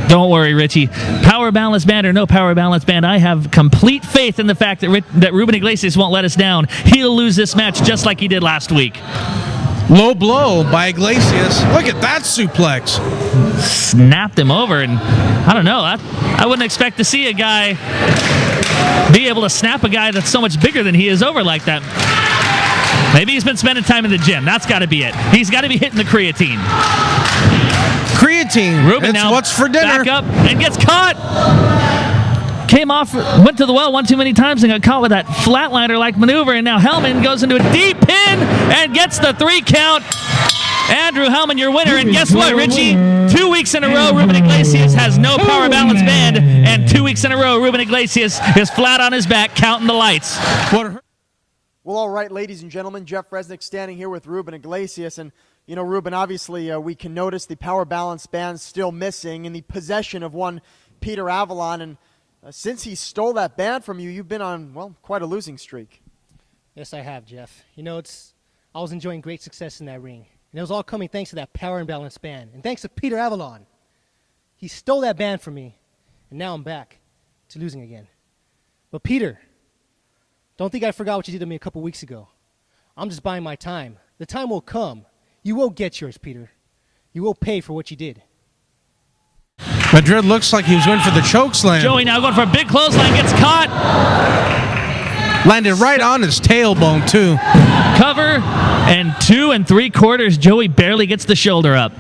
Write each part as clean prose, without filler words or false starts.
Don't worry, Richie. Power balance band or no power balance band, I have complete faith in the fact that Ruben Iglesias won't let us down. He'll lose this match just like he did last week. Low blow by Iglesias. Look at that suplex. Snapped him over, and I don't know. I wouldn't expect to see a guy be able to snap a guy that's so much bigger than he is over like that. Maybe he's been spending time in the gym. That's got to be it. He's got to be hitting the creatine. Creatine. Ruben it's now what's for dinner. Back up and gets caught. Came off, went to the well one too many times and got caught with that flatliner-like maneuver, and now Hellman goes into a deep pin and gets the 3 count. Andrew Hellman, your winner, and guess what, Richie? 2 weeks in a row, Ruben Iglesias has no power balance band, and 2 weeks in a row, Ruben Iglesias is flat on his back counting the lights. Well, all right, ladies and gentlemen, Jeff Resnick standing here with Ruben Iglesias, and you know, Ruben, obviously we can notice the power balance band still missing in the possession of one Peter Avalon, and since he stole that band from you, you've been on, well, quite a losing streak. Yes, I have, Jeff. You know, I was enjoying great success in that ring. And it was all coming thanks to that power and balance band. And thanks to Peter Avalon. He stole that band from me. And now I'm back to losing again. But Peter, don't think I forgot what you did to me a couple weeks ago. I'm just buying my time. The time will come. You will get yours, Peter. You will pay for what you did. Madrid looks like he was going for the choke slam. Joey now going for a big clothesline, gets caught. Landed right on his tailbone, too. Cover, and 2 3/4. Joey barely gets the shoulder up.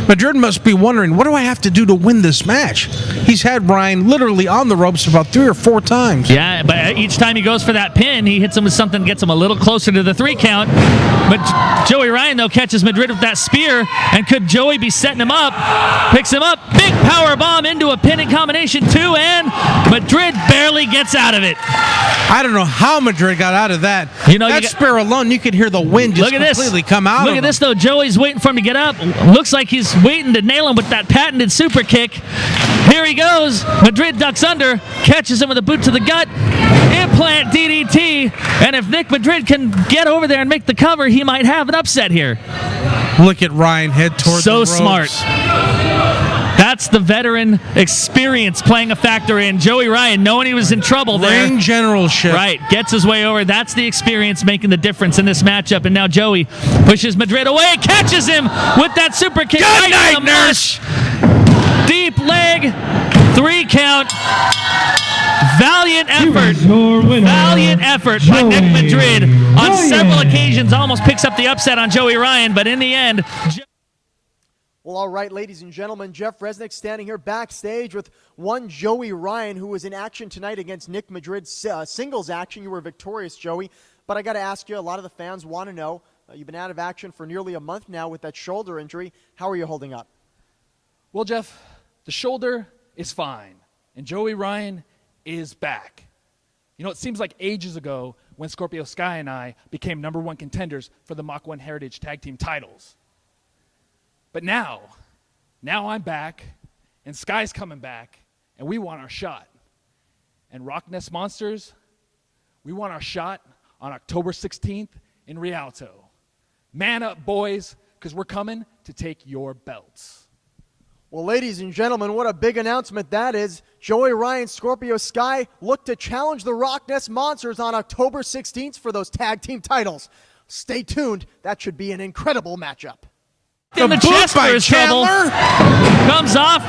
Madrid must be wondering, what do I have to do to win this match? He's had Ryan literally on the ropes about 3 or 4 times. Yeah, but each time he goes for that pin, he hits him with something, gets him a little closer to the 3 count. But Joey Ryan, though, catches Madrid with that spear, and could Joey be setting him up? Picks him up, big power bomb into a pinning combination 2, and Madrid barely gets out of it. I don't know how Madrid got out of that. You know, that spear alone, you could hear the wind just completely come out of him. Look at this, though. Joey's waiting for him to get up. Looks like he's waiting to nail him with that patented super kick. Here he goes. Madrid ducks under, catches him with a boot to the gut. Implant DDT. And if Nick Madrid can get over there and make the cover, he might have an upset here. Look at Ryan head towards the ropes. So smart. That's the veteran experience playing a factor in. Joey Ryan, knowing he was in trouble there. Ring generalship. Right, gets his way over. That's the experience making the difference in this matchup. And now Joey pushes Madrid away, catches him with that super kick. Good night, nurse. Deep leg, 3 count. Valiant effort. Valiant effort by Nick Madrid. On several occasions, almost picks up the upset on Joey Ryan, but in the end... Well, all right, ladies and gentlemen, Jeff Resnick standing here backstage with one Joey Ryan, who was in action tonight against Nick Madrid's singles action. You were victorious, Joey. But I got to ask you, a lot of the fans want to know, you've been out of action for nearly a month now with that shoulder injury. How are you holding up? Well, Jeff, the shoulder is fine, and Joey Ryan is back. You know, it seems like ages ago when Scorpio Sky and I became #1 contenders for the Mach 1 Heritage Tag Team titles. But now I'm back, and Sky's coming back, and we want our shot. And Rock Nest Monsters, we want our shot on October 16th in Rialto. Man up, boys, because we're coming to take your belts. Well, ladies and gentlemen, what a big announcement that is. Joey Ryan, Scorpio Sky look to challenge the Rock Nest Monsters on October 16th for those tag team titles. Stay tuned. That should be an incredible matchup. In the chest for his trouble. Comes off.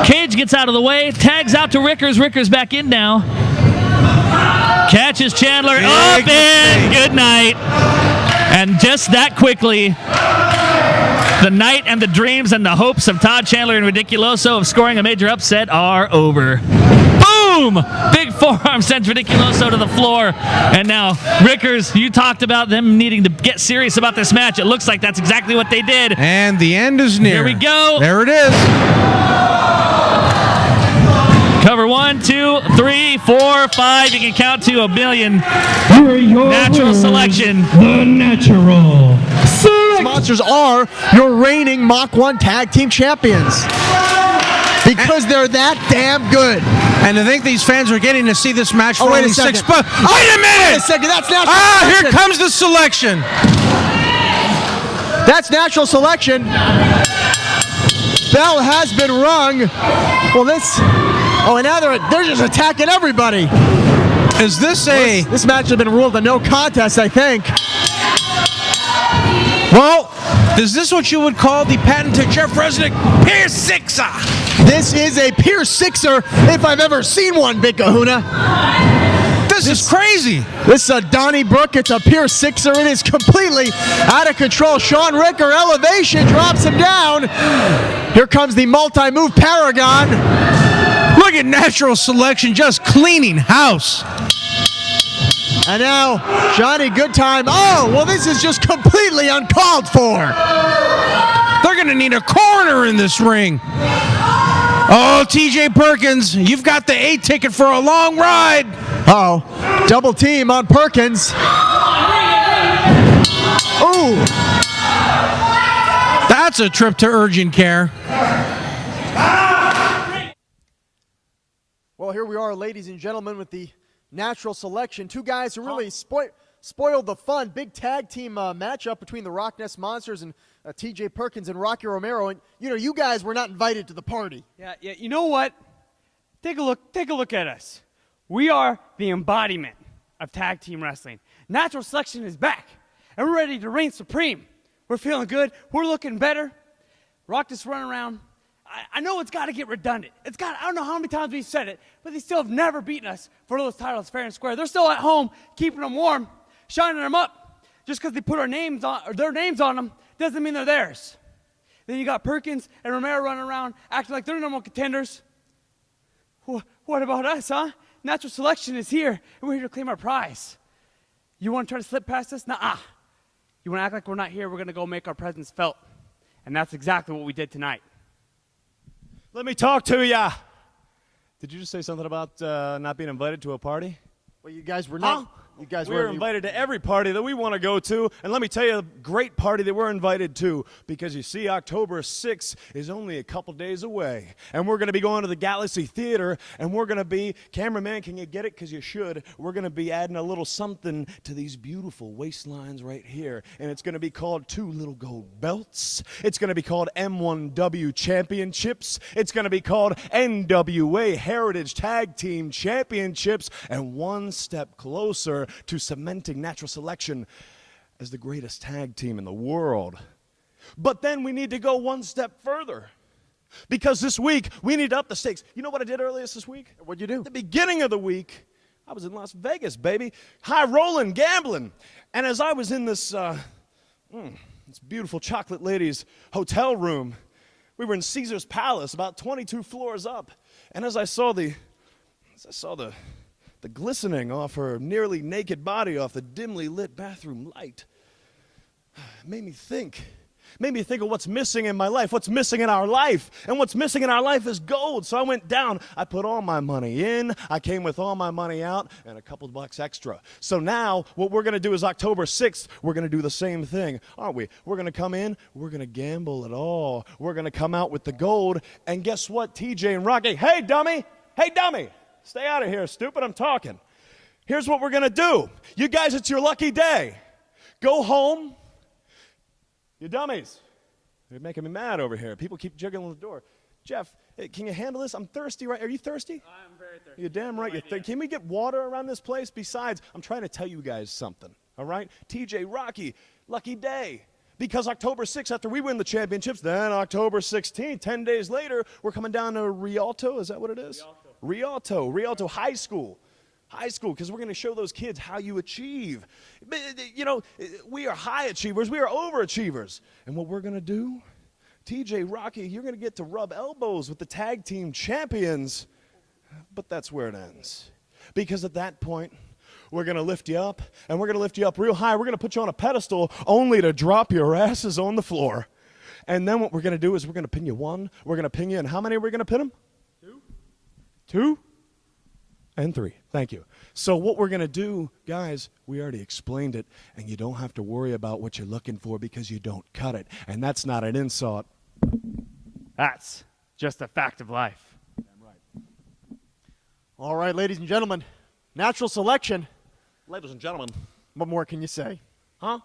Cage gets out of the way. Tags out to Rickers. Rickers back in now. Catches Chandler up and good night. And just that quickly, the night and the dreams and the hopes of Todd Chandler and Ridiculoso of scoring a major upset are over. Boom! Big forearm sends Ridiculoso to the floor. And now, Rickers, you talked about them needing to get serious about this match. It looks like that's exactly what they did. And the end is near. Here we go. There it is. Cover 1, 2, 3, 4, 5. You can count to a billion. Natural selection. The natural. Monsters are your reigning Mach 1 Tag Team Champions. Because they're that damn good. And I think these fans are getting to see this match for wait only a second. 6 bucks. Wait a minute! Wait a second, that's natural selection. Here Comes the selection. That's natural selection. bell has been rung. Well, and now they're just attacking everybody. Is this This match has been ruled a no contest, I think. Well, is this what you would call the patented Jeff Resnick Pier Sixer? This is a Pier Sixer if I've ever seen one, Big Kahuna. This is crazy. This is a Donnybrook. It's a Pier Sixer. It is completely out of control. Sean Ricker, elevation, drops him down. Here comes the multi-move Paragon. Look at Natural Selection just cleaning house. And now, Johnny Goodtime. Oh, well, this is just completely uncalled for. They're going to need a coroner in this ring. Oh, TJ Perkins, you've got the A ticket for a long ride. Uh-oh, double team on Perkins. Ooh. That's a trip to urgent care. Well, here we are, ladies and gentlemen, with the Natural Selection. Two guys who really spoiled the fun. Big tag team matchup between the Rock Nest Monsters and TJ Perkins and Rocky Romero. And, you guys were not invited to the party. Yeah, you know what? Take a look at us. We are the embodiment of tag team wrestling. Natural Selection is back, and we're ready to reign supreme. We're feeling good. We're looking better. Rock just running around. I know it's got to get redundant. I don't know how many times we've said it, but they still have never beaten us for those titles fair and square. They're still at home, keeping them warm, shining them up. Just because they put their names on them doesn't mean they're theirs. Then you got Perkins and Romero running around acting like they're number one contenders. What about us, huh? Natural Selection is here, and we're here to claim our prize. You want to try to slip past us? Nuh-uh. You want to act like we're not here? We're going to go make our presence felt. And that's exactly what we did tonight. Let me talk to ya. Did you just say something about not being invited to a party? Well, you guys were not. We're invited to every party that we want to go to, and let me tell you a great party that we're invited to, because you see, October 6th is only a couple days away, and we're going to be going to the Galaxy Theater, and we're going to be, cameraman, can you get it? Because you should. We're going to be adding a little something to these beautiful waistlines right here, and it's going to be called 2 little gold belts. It's going to be called M1W Championships. It's going to be called NWA Heritage Tag Team Championships, and one step closer to cementing Natural Selection as the greatest tag team in the world. But then we need to go one step further, because this week we need to up the stakes. You know what I did earlier this week? What'd you do? At the beginning of the week, I was in Las Vegas, baby. High rolling, gambling. And as I was in this beautiful chocolate lady's hotel room, we were in Caesar's Palace, about 22 floors up. And as I saw the glistening off her nearly naked body off the dimly lit bathroom light, made me think of what's missing in my life, what's missing in our life. And what's missing in our life is gold. So I went down, I put all my money in, I came with all my money out, and a couple bucks extra. So now what we're going to do is October 6th, we're going to do the same thing, aren't we? We're going to come in, we're going to gamble it all. We're going to come out with the gold, and guess what, TJ and Rocky? Hey, dummy! Stay out of here, stupid, I'm talking. Here's what we're going to do. You guys, it's your lucky day. Go home. You dummies. They're making me mad over here. People keep juggling the door. Jeff, hey, can you handle this? I'm thirsty, right? Are you thirsty? I'm very thirsty. You're damn right. Can we get water around this place? Besides, I'm trying to tell you guys something, all right? TJ, Rocky, lucky day. Because October 6th, after we win the championships, then October 16th, 10 days later, we're coming down to Rialto. Is that what it is? Rialto High School, because we're going to show those kids how you achieve. You know, we are high achievers, we are overachievers. And what we're going to do, TJ, Rocky, you're going to get to rub elbows with the tag team champions. But that's where it ends. Because at that point, we're going to lift you up, and we're going to lift you up real high. We're going to put you on a pedestal only to drop your asses on the floor. And then what we're going to do is we're going to pin you one, we're going to pin you, and how many are we going to pin them? 2 and 3. Thank you. So what we're going to do, guys, we already explained it, and you don't have to worry about what you're looking for because you don't cut it. And that's not an insult. That's just a fact of life. Damn right. All right, ladies and gentlemen, Natural Selection. Ladies and gentlemen. What more can you say? Huh?